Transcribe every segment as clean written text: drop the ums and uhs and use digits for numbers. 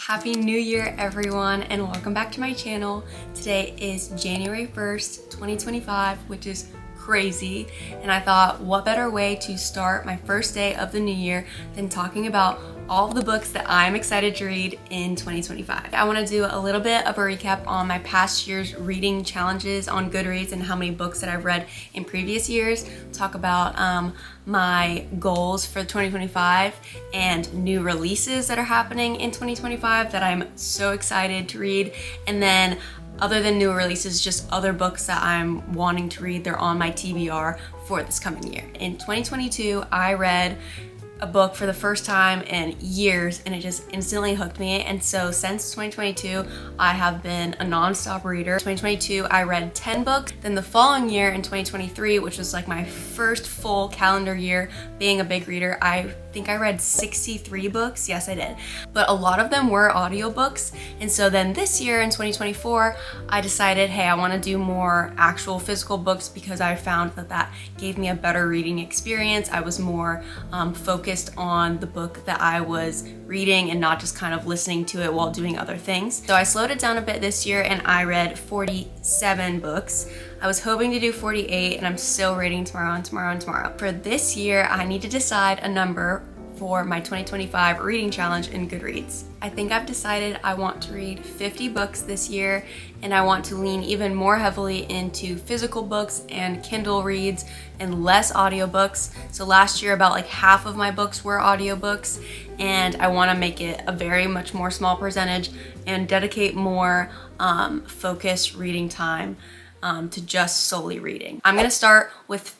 Happy New Year, everyone, and welcome back to my channel. Today is January 1st, 2025, which is crazy, and I thought what better way to start my first day of the new year than talking about all of the books that I'm excited to read in 2025. I want to do a little bit of a recap on my past year's reading challenges on Goodreads and how many books that I've read in previous years, talk about my goals for 2025 and new releases that are happening in 2025 that I'm so excited to read, and then other than new releases, just other books that I'm wanting to read. They're on my TBR for this coming year. In 2022, I read a book for the first time in years and it just instantly hooked me, and so since 2022 I have been a non-stop reader. 2022 I read 10 books, then the following year in 2023, which was like my first full calendar year being a big reader, I think I read 63 books. Yes, I did, but a lot of them were audiobooks. And so then this year in 2024 I decided, hey, I want to do more actual physical books because I found that that gave me a better reading experience. I was more focused on the book that I was reading and not just kind of listening to it while doing other things. So I slowed it down a bit this year and I read 47 books. I was hoping to do 48 and I'm still reading tomorrow and tomorrow and tomorrow. For this year, I need to decide a number for my 2025 reading challenge in Goodreads. I think I've decided I want to read 50 books this year, and I want to lean even more heavily into physical books and Kindle reads and less audiobooks. So last year about like half of my books were audiobooks, and I want to make it a very much more small percentage and dedicate more focused reading time to just solely reading. I'm gonna start with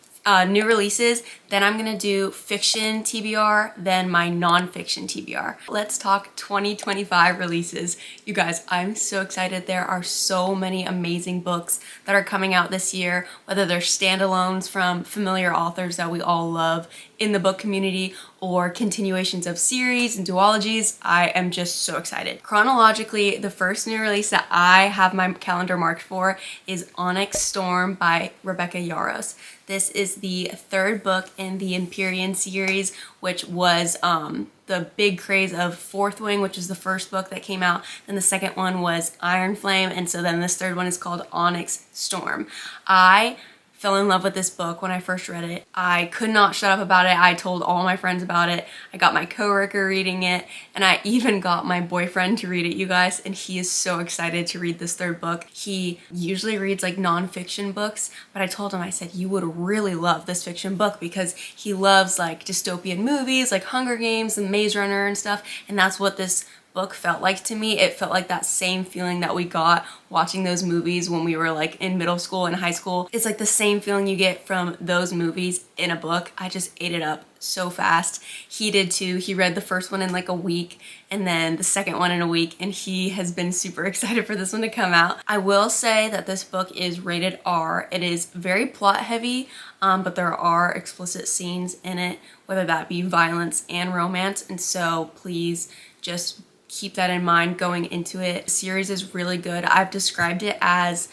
new releases, then I'm gonna do fiction TBR, then my non-fiction TBR. Let's talk 2025 releases. You guys, I'm so excited. There are so many amazing books that are coming out this year, whether they're standalones from familiar authors that we all love in the book community or continuations of series and duologies. I am just so excited. Chronologically, the first new release that I have my calendar marked for is Onyx Storm by Rebecca Yarros. This is the third book in the Empyrean series, which was the big craze of Fourth Wing, which is the first book that came out. Then the second one was Iron Flame, and so then this third one is called Onyx Storm. I fell in love with this book when I first read it. I could not shut up about it. I told all my friends about it. I got my coworker reading it, and I even got my boyfriend to read it, you guys, and he is so excited to read this third book. He usually reads like non-fiction books, but I told him, I said, you would really love this fiction book because he loves like dystopian movies like Hunger Games and Maze Runner and stuff, and that's what this book felt like to me. It felt like that same feeling that we got watching those movies when we were like in middle school and high school. It's like the same feeling you get from those movies in a book. I just ate it up so fast. He did too. He read the first one in like a week and then the second one in a week, and he has been super excited for this one to come out. I will say that this book is rated R. It is very plot heavy, but there are explicit scenes in it, whether that be violence and romance, and so please just keep that in mind going into it. The series is really good. I've described it as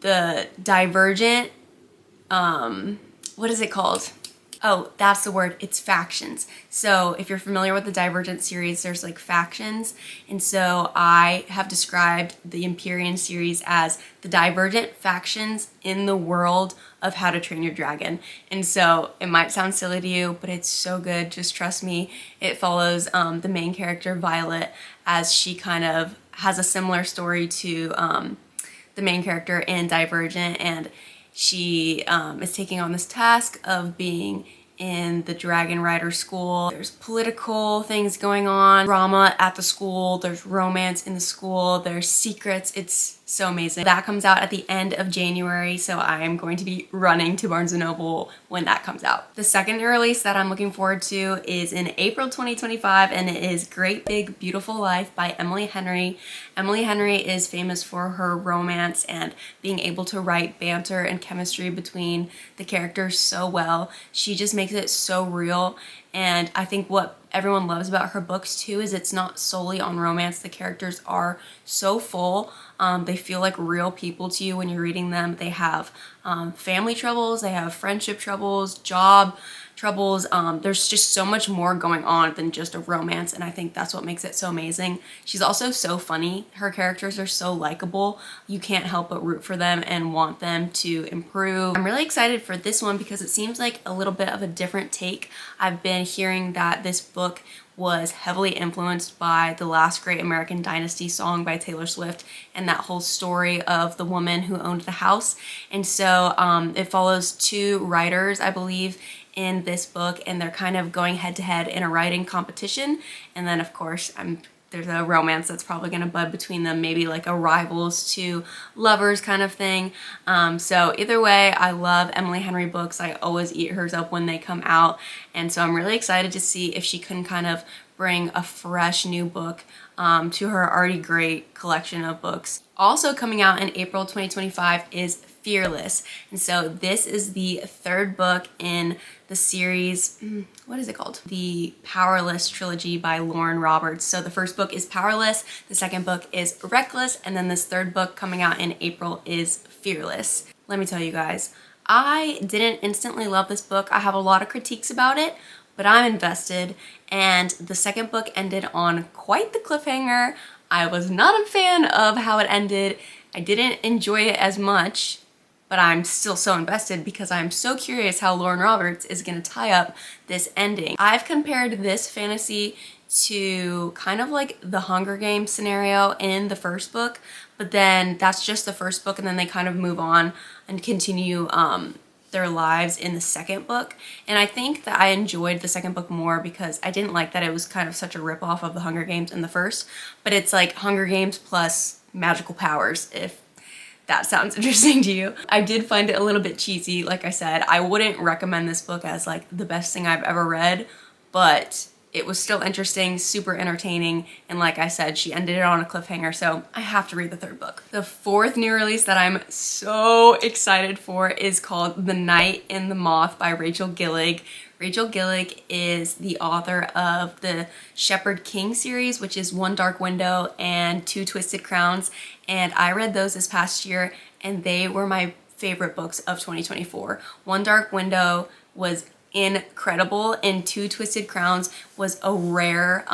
the Divergent, what is it called? Oh, that's the word. It's factions. So if you're familiar with the Divergent series, there's like factions. And so I have described the Empyrean series as the Divergent factions in the world of How to Train Your Dragon. And so it might sound silly to you, but it's so good. Just trust me. It follows the main character, Violet, as she kind of has a similar story to the main character in Divergent, and she is taking on this task of being in the Dragon Rider school. There's political things going on, drama at the school, there's romance in the school, there's secrets. It's so amazing. That comes out at the end of January, so I am going to be running to Barnes & Noble when that comes out. The second release that I'm looking forward to is in April 2025, and it is Great Big Beautiful Life by Emily Henry. Emily Henry is famous for her romance and being able to write banter and chemistry between the characters so well. She just makes it so real, and I think what everyone loves about her books too is it's not solely on romance. The characters are so full. They feel like real people to you when you're reading them. They have family troubles, they have friendship troubles, job troubles. There's just so much more going on than just a romance, and I think that's what makes it so amazing. She's also so funny. Her characters are so likable. You can't help but root for them and want them to improve. I'm really excited for this one because it seems like a little bit of a different take. I've been hearing that this book was heavily influenced by the Last Great American Dynasty song by Taylor Swift and that whole story of the woman who owned the house. And so it follows two writers, I believe, in this book, and they're kind of going head to head in a writing competition. And then of course there's a romance that's probably going to bud between them, maybe like a rivals to lovers kind of thing. So either way, I love Emily Henry books. I always eat hers up when they come out. And so I'm really excited to see if she can kind of bring a fresh new book to her already great collection of books. Also coming out in April 2025 is Fearless. And so this is the third book in the series, what is it called? The Powerless trilogy by Lauren Roberts. So the first book is Powerless, the second book is Reckless, and then this third book coming out in April is Fearless. Let me tell you guys, I didn't instantly love this book. I have a lot of critiques about it, but I'm invested, and the second book ended on quite the cliffhanger. I was not a fan of how it ended. I didn't enjoy it as much, but I'm still so invested because I'm so curious how Lauren Roberts is going to tie up this ending. I've compared this fantasy to kind of like the Hunger Games scenario in the first book, but then that's just the first book, and then they kind of move on and continue their lives in the second book. And I think that I enjoyed the second book more because I didn't like that it was kind of such a ripoff of the Hunger Games in the first, but it's like Hunger Games plus magical powers, if that sounds interesting to you. I did find it a little bit cheesy. Like I said, I wouldn't recommend this book as like the best thing I've ever read, but it was still interesting, super entertaining, and like I said, she ended it on a cliffhanger, so I have to read the third book. The fourth new release that I'm so excited for is called The Night in the Moth by Rachel Gillig. Rachel Gillig is the author of the Shepherd King series, which is One Dark Window and Two Twisted Crowns, and I read those this past year, and they were my favorite books of 2024. One Dark Window was incredible, and Two Twisted Crowns was a rare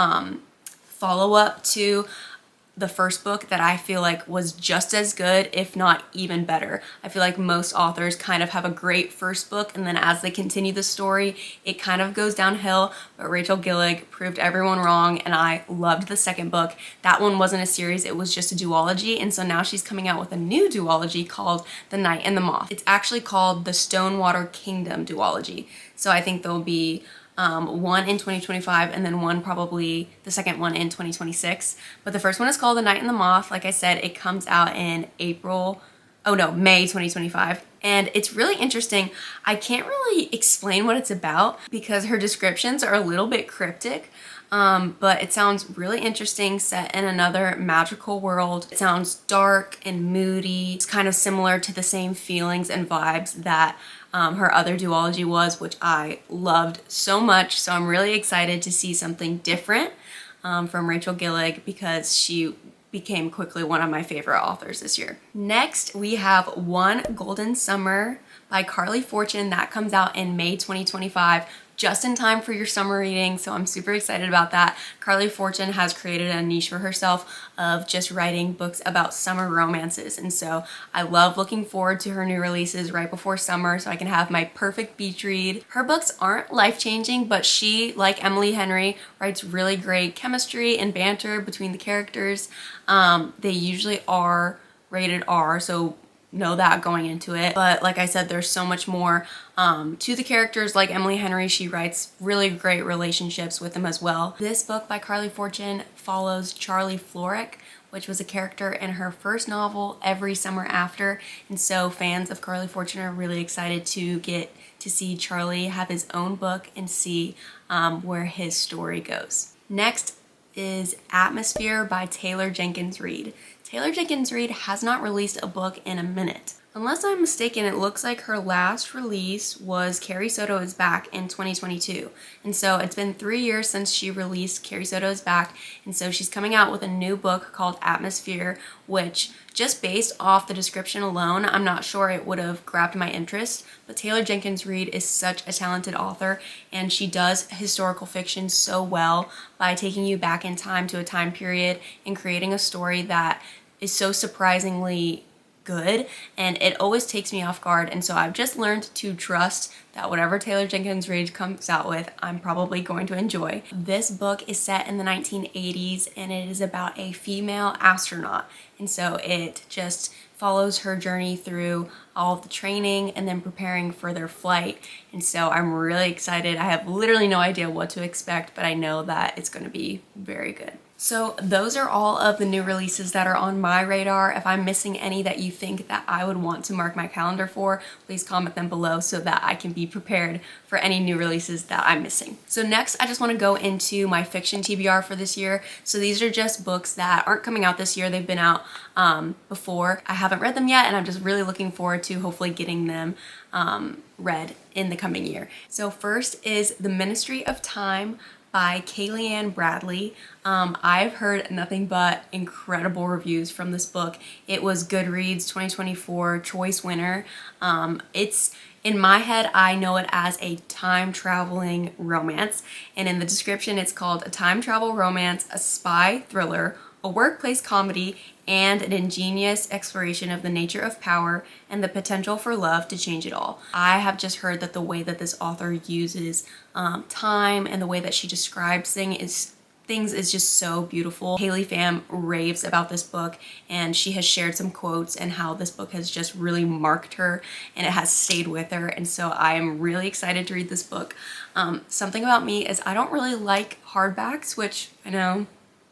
follow-up to the first book that I feel like was just as good, if not even better. I feel like most authors kind of have a great first book, and then as they continue the story, it kind of goes downhill, but Rachel Gillig proved everyone wrong, and I loved the second book. That one wasn't a series, it was just a duology, and so now she's coming out with a new duology called The Night and the Moth. It's actually called the Stonewater Kingdom duology, so I think there'll be one in 2025 and then one, probably the second one, in 2026. But the first one is called The Night and the Moth. Like I said, it comes out in May 2025. And it's really interesting. I can't really explain what it's about because her descriptions are a little bit cryptic. But it sounds really interesting, set in another magical world. It sounds dark and moody. It's kind of similar to the same feelings and vibes that her other duology was, which I loved so much. So I'm really excited to see something different from Rachel Gillig because she became quickly one of my favorite authors this year. Next, we have One Golden Summer by Carly Fortune. That comes out in May 2025. Just in time for your summer reading, so I'm super excited about that. Carly Fortune has created a niche for herself of just writing books about summer romances, and so I love looking forward to her new releases right before summer so I can have my perfect beach read. Her books aren't life-changing, but she, like Emily Henry, writes really great chemistry and banter between the characters. They usually are rated R, so know that going into it, but like I said, there's so much more to the characters. Like Emily Henry, she writes really great relationships with them as well. This book by Carly Fortune follows Charlie Florek, which was a character in her first novel, Every Summer After, and so fans of Carly Fortune are really excited to get to see Charlie have his own book and see where his story goes. Next is Atmosphere by Taylor Jenkins Reid. Taylor Jenkins Reid has not released a book in a minute. Unless I'm mistaken, it looks like her last release was Carrie Soto is Back in 2022. And so it's been 3 years since she released Carrie Soto is Back. And so she's coming out with a new book called Atmosphere, which just based off the description alone, I'm not sure it would have grabbed my interest. But Taylor Jenkins Reid is such a talented author, and she does historical fiction so well by taking you back in time to a time period and creating a story that is so surprisingly good, and it always takes me off guard. And so I've just learned to trust that whatever Taylor Jenkins Reid comes out with, I'm probably going to enjoy. This book is set in the 1980s, and it is about a female astronaut, and so it just follows her journey through all of the training and then preparing for their flight. And so I'm really excited. I have literally no idea what to expect, but I know that it's going to be very good. So those are all of the new releases that are on my radar. If I'm missing any that you think that I would want to mark my calendar for, please comment them below so that I can be prepared for any new releases that I'm missing. So next, I just want to go into my fiction TBR for this year. So these are just books that aren't coming out this year. They've been out before. I haven't read them yet, and I'm just really looking forward to hopefully getting them read in the coming year. So first is The Ministry of Time by Kayleigh Bradley. I've heard nothing but incredible reviews from this book. It was Goodreads 2024 Choice winner. It's, in my head, I know it as a time traveling romance, and in the description it's called a time travel romance, a spy thriller, a workplace comedy, and an ingenious exploration of the nature of power and the potential for love to change it all. I have just heard that the way that this author uses time and the way that she describes things is just so beautiful. Haley Pham raves about this book, and she has shared some quotes and how this book has just really marked her and it has stayed with her, and so I am really excited to read this book. Something about me is I don't really like hardbacks, which I know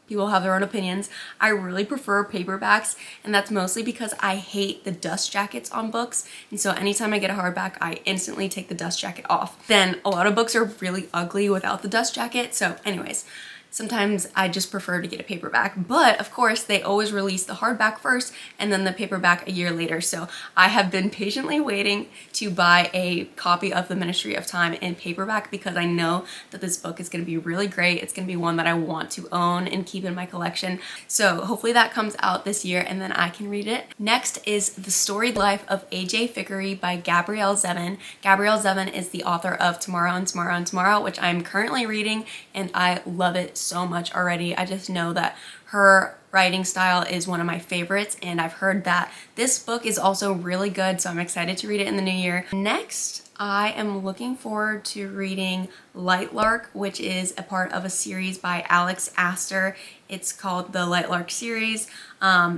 people have their own opinions. I really prefer paperbacks, and that's mostly because I hate the dust jackets on books, and so anytime I get a hardback, I instantly take the dust jacket off. Then a lot of books are really ugly without the dust jacket, so anyways, sometimes I just prefer to get a paperback, but of course they always release the hardback first and then the paperback a year later. So I have been patiently waiting to buy a copy of The Ministry of Time in paperback because I know that this book is going to be really great. It's going to be one that I want to own and keep in my collection. So hopefully that comes out this year and then I can read it. Next is The Storied Life of A.J. Fikry by Gabrielle Zevin. Gabrielle Zevin is the author of Tomorrow and Tomorrow and Tomorrow, which I'm currently reading, and I love it so much already. I just know that her writing style is one of my favorites, and I've heard that this book is also really good, so I'm excited to read it in the new year. Next, I am looking forward to reading Lightlark, which is a part of a series by Alex Aster. It's called the Lightlark series.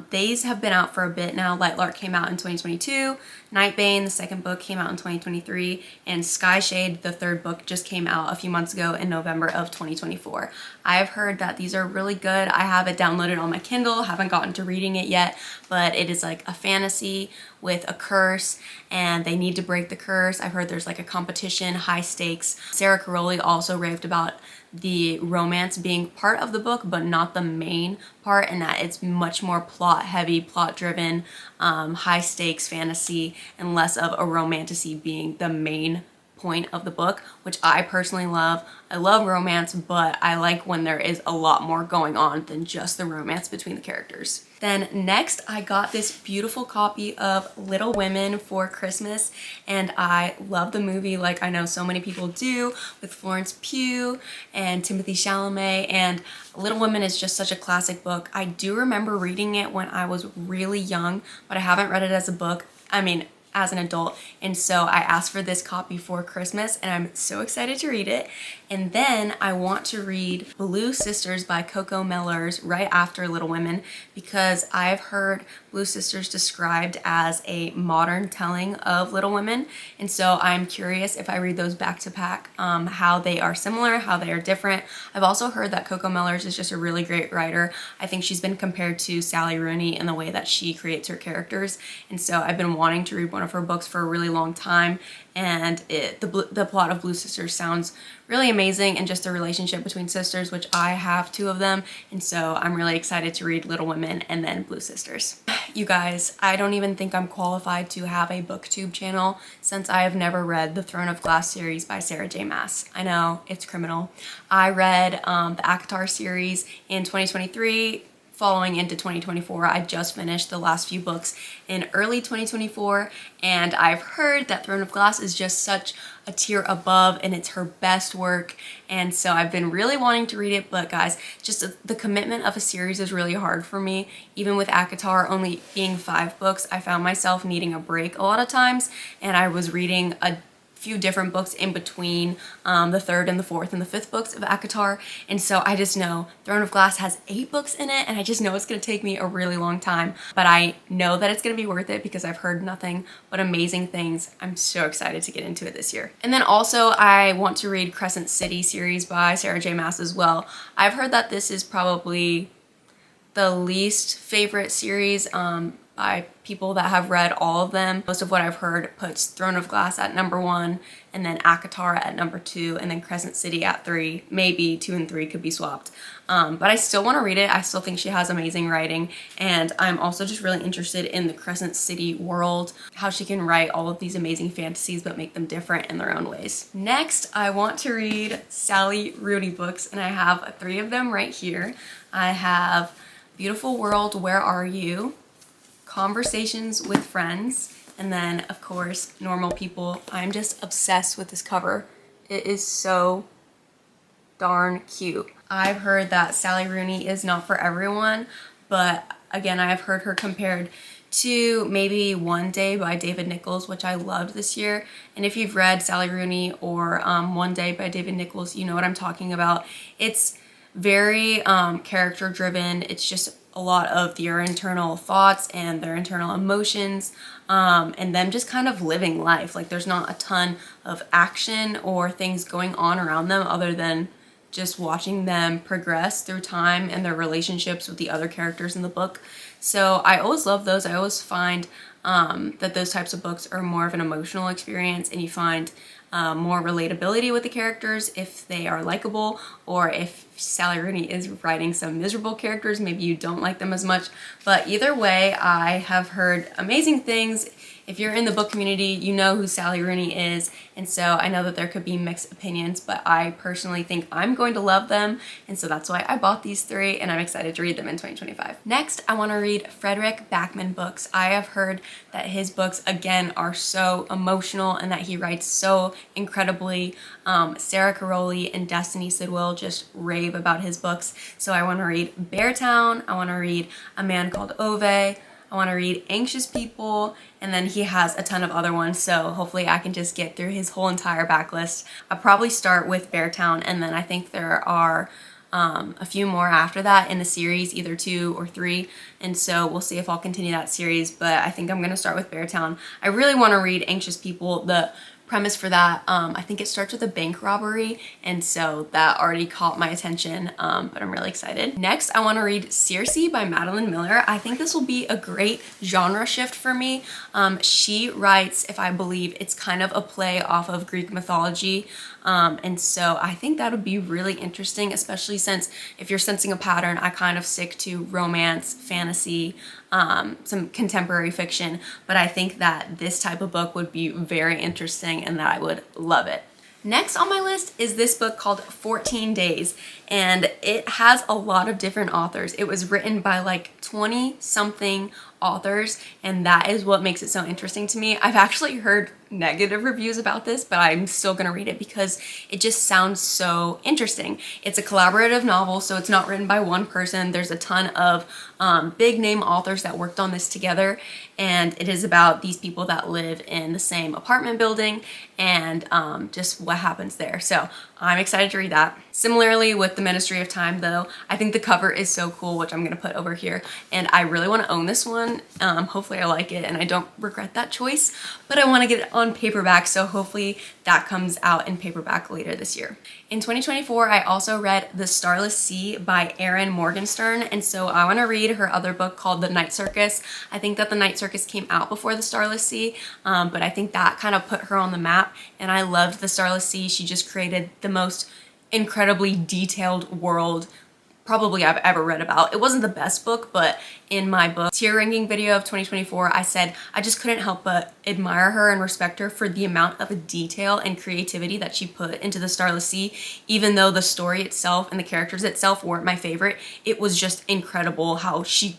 These have been out for a bit now. Lightlark came out in 2022, Nightbane, the second book, came out in 2023, and Skyshade, the third book, just came out a few months ago in November of 2024. I have heard that these are really good. I have it downloaded on my Kindle, haven't gotten to reading it yet, but it is like a fantasy with a curse, and they need to break the curse. I've heard there's like a competition, high stakes. Sarah Caroli also raved about the romance being part of the book but not the main part, and that it's much more plot heavy, plot driven, high stakes fantasy, and less of a romantasy being the main point of the book, which I personally love. I love romance, but I like when there is a lot more going on than just the romance between the characters. Then next, I got this beautiful copy of Little Women for Christmas, and I love the movie like I know so many people do, with Florence Pugh and Timothée Chalamet, and Little Women is just such a classic book. I do remember reading it when I was really young, but I haven't read it as a book. I mean, as an adult, and so I asked for this copy for Christmas, and I'm so excited to read it. And then I want to read Blue Sisters by Coco Mellors right after Little Women, because I've heard Blue Sisters described as a modern telling of Little Women, and so I'm curious if I read those back to back, how they are similar, how they are different. I've also heard that Coco Mellors is just a really great writer. I think she's been compared to Sally Rooney in the way that she creates her characters, and so I've been wanting to read one of her books for a really long time, and the plot of Blue Sisters sounds really amazing, and just the relationship between sisters, which I have two of them, and so I'm really excited to read Little Women and then Blue Sisters. You guys, I don't even think I'm qualified to have a booktube channel since I have never read the Throne of Glass series by Sarah J Maas. I know, it's criminal. I read the ACOTAR series in 2023. Following into 2024, I just finished the last few books in early 2024, and I've heard that Throne of Glass is just such a tier above and it's her best work, and so I've been really wanting to read it. But guys, just the commitment of a series is really hard for me. Even with ACOTAR only being 5 books, I found myself needing a break a lot of times, and I was reading a few different books in between the 3rd and the 4th and the 5th books of ACOTAR, and so I just know Throne of Glass has 8 books in it, and I just know it's going to take me a really long time, but I know that it's going to be worth it because I've heard nothing but amazing things. I'm so excited to get into it this year. And then also I want to read Crescent City series by Sarah J Maas as well. I've heard that this is probably the least favorite series by people that have read all of them. Most of what I've heard puts Throne of Glass at number 1, and then ACOTAR at number 2, and then Crescent City at 3. Maybe 2 and 3 could be swapped. But I still want to read it. I still think she has amazing writing, and I'm also just really interested in the Crescent City world, how she can write all of these amazing fantasies but make them different in their own ways. Next, I want to read Sally Rooney books, and I have 3 of them right here. I have Beautiful World, Where Are You?, Conversations with Friends, and then of course Normal People. I'm just obsessed with this cover. It is so darn cute. I've heard that Sally Rooney is not for everyone, but again, I've heard her compared to maybe One Day by David Nichols, which I loved this year. And if you've read Sally Rooney or One Day by David Nichols, you know what I'm talking about. It's very character driven. It's just a lot of their internal thoughts and their internal emotions, and them just kind of living life. Like, there's not a ton of action or things going on around them other than just watching them progress through time and their relationships with the other characters in the book. So I always love those. I always find that those types of books are more of an emotional experience, and you find more relatability with the characters if they are likable, or if Sally Rooney is writing some miserable characters, maybe you don't like them as much. But either way, I have heard amazing things. If you're in the book community, you know who Sally Rooney is, and so I know that there could be mixed opinions, but I personally think I'm going to love them, and so that's why I bought these 3, and I'm excited to read them in 2025. Next, I want to read Fredrik Backman books. I have heard that his books, again, are so emotional and that he writes so incredibly. Sarah Caroli and Destiny Sidwell just rave about his books, so I want to read Beartown, I want to read A Man Called Ove, I want to read Anxious People, and then he has a ton of other ones, so hopefully I can just get through his whole entire backlist. I'll probably start with Beartown, and then I think there are a few more after that in the series, either 2 or 3, and so we'll see if I'll continue that series, but I think I'm going to start with Beartown. I really want to read Anxious People. The premise for that, I think it starts with a bank robbery, and so that already caught my attention, but I'm really excited. Next, I want to read Circe by Madeline Miller. I think this will be a great genre shift for me. She writes, if I believe, it's kind of a play off of Greek mythology, and so I think that would be really interesting, especially since if you're sensing a pattern, I kind of stick to romance, fantasy, some contemporary fiction, but I think that this type of book would be very interesting and that I would love it. Next on my list is this book called 14 Days, and it has a lot of different authors. It was written by like 20 something authors, and that is what makes it so interesting to me. I've actually heard negative reviews about this, but I'm still gonna read it because it just sounds so interesting. It's a collaborative novel, so it's not written by one person. There's a ton of big name authors that worked on this together, and it is about these people that live in the same apartment building and just what happens there. So I'm excited to read that. Similarly with The Ministry of Time though, I think the cover is so cool, which I'm gonna put over here, and I really wanna own this one. Hopefully I like it and I don't regret that choice, but I wanna get it on paperback, so hopefully that comes out in paperback later this year. In 2024, I also read The Starless Sea by Erin Morgenstern, and so I want to read her other book called The Night Circus. I think that The Night Circus came out before The Starless Sea, but I think that kind of put her on the map, and I loved The Starless Sea. She just created the most incredibly detailed world probably I've ever read about. It wasn't the best book, but in my book tier ranking video of 2024, I said I just couldn't help but admire her and respect her for the amount of detail and creativity that she put into The Starless Sea. Even though the story itself and the characters itself weren't my favorite, it was just incredible how she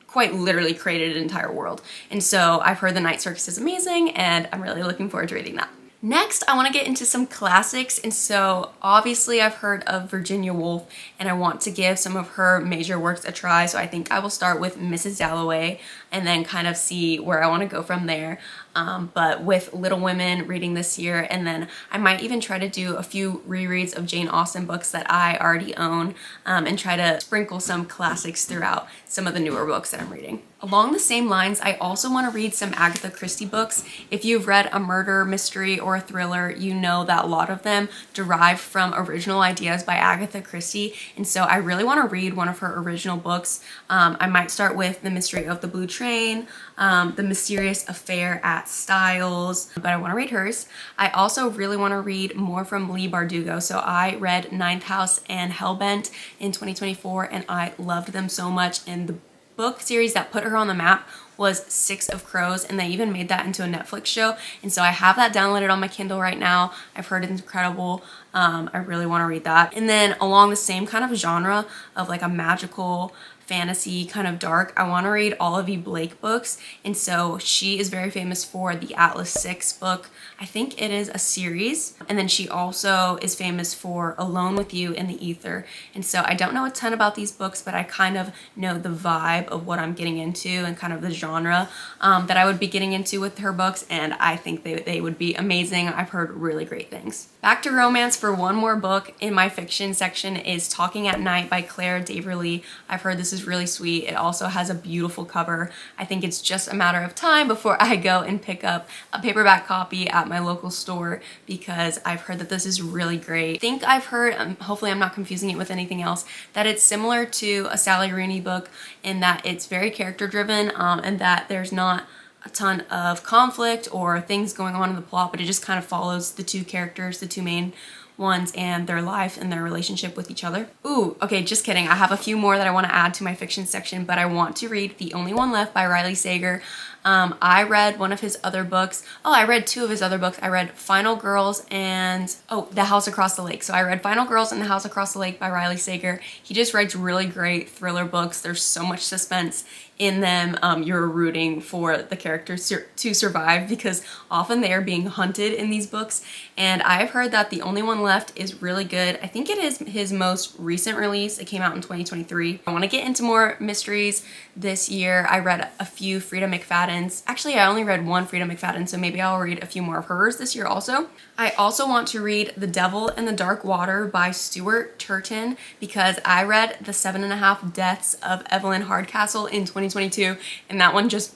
quite literally created an entire world. And so I've heard The Night Circus is amazing, and I'm really looking forward to reading that. Next, I want to get into some classics, and so obviously I've heard of Virginia Woolf, and I want to give some of her major works a try, so I think I will start with Mrs. Dalloway and then kind of see where I want to go from there. But with Little Women reading this year, and then I might even try to do a few rereads of Jane Austen books that I already own, and try to sprinkle some classics throughout some of the newer books that I'm reading. Along the same lines, I also want to read some Agatha Christie books. If you've read a murder mystery or a thriller, you know that a lot of them derive from original ideas by Agatha Christie, and so I really want to read one of her original books. I might start with The Mystery of the Blue Train, The Mysterious Affair at Styles, but I want to read hers. I also really want to read more from Leigh Bardugo. So I read Ninth House and Hellbent in 2024, and I loved them so much, and the book series that put her on the map was Six of Crows, and they even made that into a Netflix show, and so I have that downloaded on my Kindle right now. I've heard it's incredible. I really want to read that. And then along the same kind of genre of like a magical fantasy kind of dark, I want to read all of E. Blake books, and so she is very famous for the Atlas 6 book. I think it is a series, and then she also is famous for Alone with You in the Ether, and so I don't know a ton about these books, but I kind of know the vibe of what I'm getting into and kind of the genre that I would be getting into with her books, and I think they would be amazing. I've heard really great things. Back to romance for one more book in my fiction section is Talking at Night by Claire Daverly. I've heard this is really sweet. It also has a beautiful cover. I think it's just a matter of time before I go and pick up a paperback copy at my local store, because I've heard that this is really great. I think I've heard, hopefully I'm not confusing it with anything else, that it's similar to a Sally Rooney book in that it's very character driven, and that there's not a ton of conflict or things going on in the plot, but it just kind of follows the two characters, the two main ones, and their life and their relationship with each other. Ooh, okay, just kidding. I have a few more that I want to add to my fiction section, but I want to read The Only One Left by Riley Sager. I read one of his other books. Oh, I read two of his other books. I read Final Girls and, The House Across the Lake. So I read Final Girls and The House Across the Lake by Riley Sager. He just writes really great thriller books. There's so much suspense in them. You're rooting for the characters to survive, because often they are being hunted in these books. And I've heard that The Only One Left is really good. I think it is his most recent release. It came out in 2023. I want to get into more mysteries this year. I read a few Frida McFadden's. Actually, I only read one Frida McFadden, so maybe I'll read a few more of hers this year also. I also want to read The Devil in the Dark Water by Stuart Turton, because I read The 7.5 Deaths of Evelyn Hardcastle in 2022, and that one just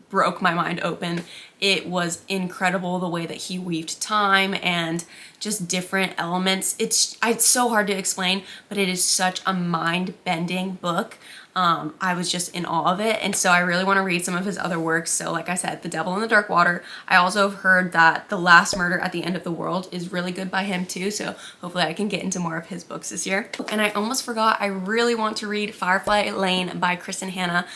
broke my mind open. It was incredible the way that he weaved time and just different elements. It's so hard to explain, but it is such a mind-bending book. I was just in awe of it, and so I really want to read some of his other works. So like I said, The Devil in the Dark Water. I also have heard that The Last Murder at the End of the World is really good by him too, so hopefully I can get into more of his books this year. And I almost forgot, I really want to read Firefly Lane by Kristen Hanna.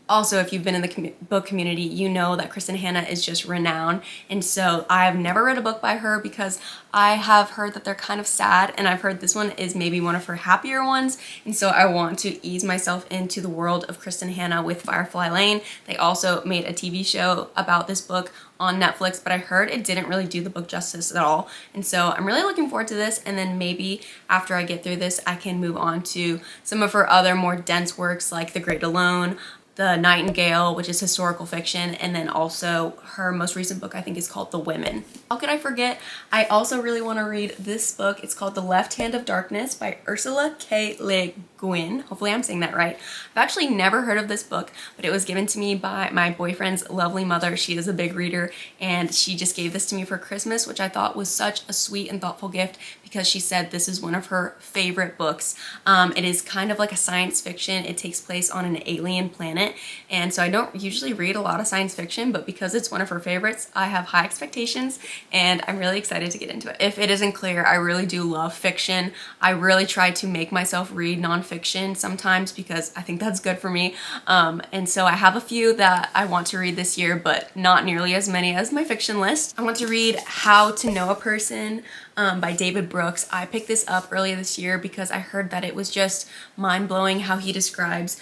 Also, if you've been in the book community, you know that Kristen Hanna is just renowned, and so I have never read a book by her because I have heard that they're kind of sad, and I've heard this one is maybe one of her happier ones, and so I want to ease myself into the world of Kristen Hanna with Firefly Lane. They also made a TV show about this book on Netflix, but I heard it didn't really do the book justice at all, and so I'm really looking forward to this, and then maybe after I get through this, I can move on to some of her other more dense works like The Great Alone, The Nightingale, which is historical fiction, and then also her most recent book I think is called The Women. How could I forget? I also really want to read this book. It's called The Left Hand of Darkness by Ursula K. Le Guin. Hopefully I'm saying that right. I've actually never heard of this book, but it was given to me by my boyfriend's lovely mother. She is a big reader, and she just gave this to me for Christmas, which I thought was such a sweet and thoughtful gift because she said this is one of her favorite books. It is kind of like a science fiction. It takes place on an alien planet, and so I don't usually read a lot of science fiction, but because it's one of her favorites, I have high expectations, and I'm really excited to get into it. If it isn't clear, I really do love fiction. I really try to make myself read nonfiction nonfiction sometimes because I think that's good for me. And so I have a few that I want to read this year, but not nearly as many as my fiction list. I want to read How to Know a Person by David Brooks. I picked this up earlier this year because I heard that it was just mind-blowing how he describes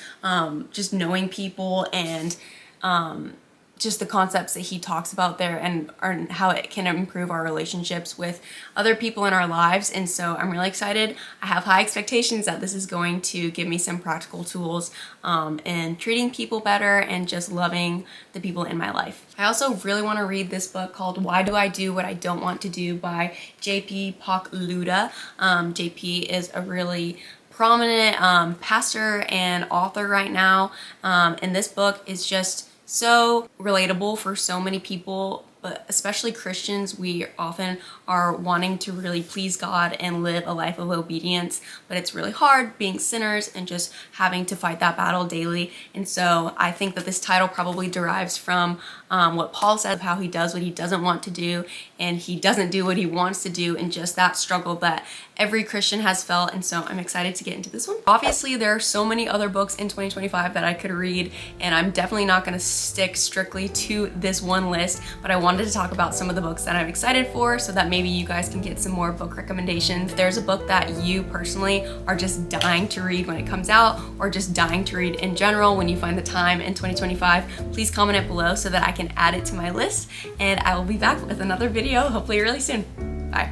just knowing people and just the concepts that he talks about there and how it can improve our relationships with other people in our lives. And so I'm really excited. I have high expectations that this is going to give me some practical tools in treating people better and just loving the people in my life. I also really want to read this book called Why Do I Do What I Don't Want to Do by J.P. Pokluda. JP is a really prominent pastor and author right now. And this book is just so relatable for so many people, but especially Christians. We often are wanting to really please God and live a life of obedience, but it's really hard being sinners and just having to fight that battle daily. And so I think that this title probably derives from what Paul said of how he does what he doesn't want to do and he doesn't do what he wants to do, and just that struggle that every Christian has felt. And so I'm excited to get into this one. Obviously, there are so many other books in 2025 that I could read, and I'm definitely not going to stick strictly to this one list, but I wanted to talk about some of the books that I'm excited for so that maybe you guys can get some more book recommendations. If there's a book that you personally are just dying to read when it comes out, or just dying to read in general when you find the time in 2025, please comment it below so that I can add it to my list, and I will be back with another video hopefully really soon. Bye.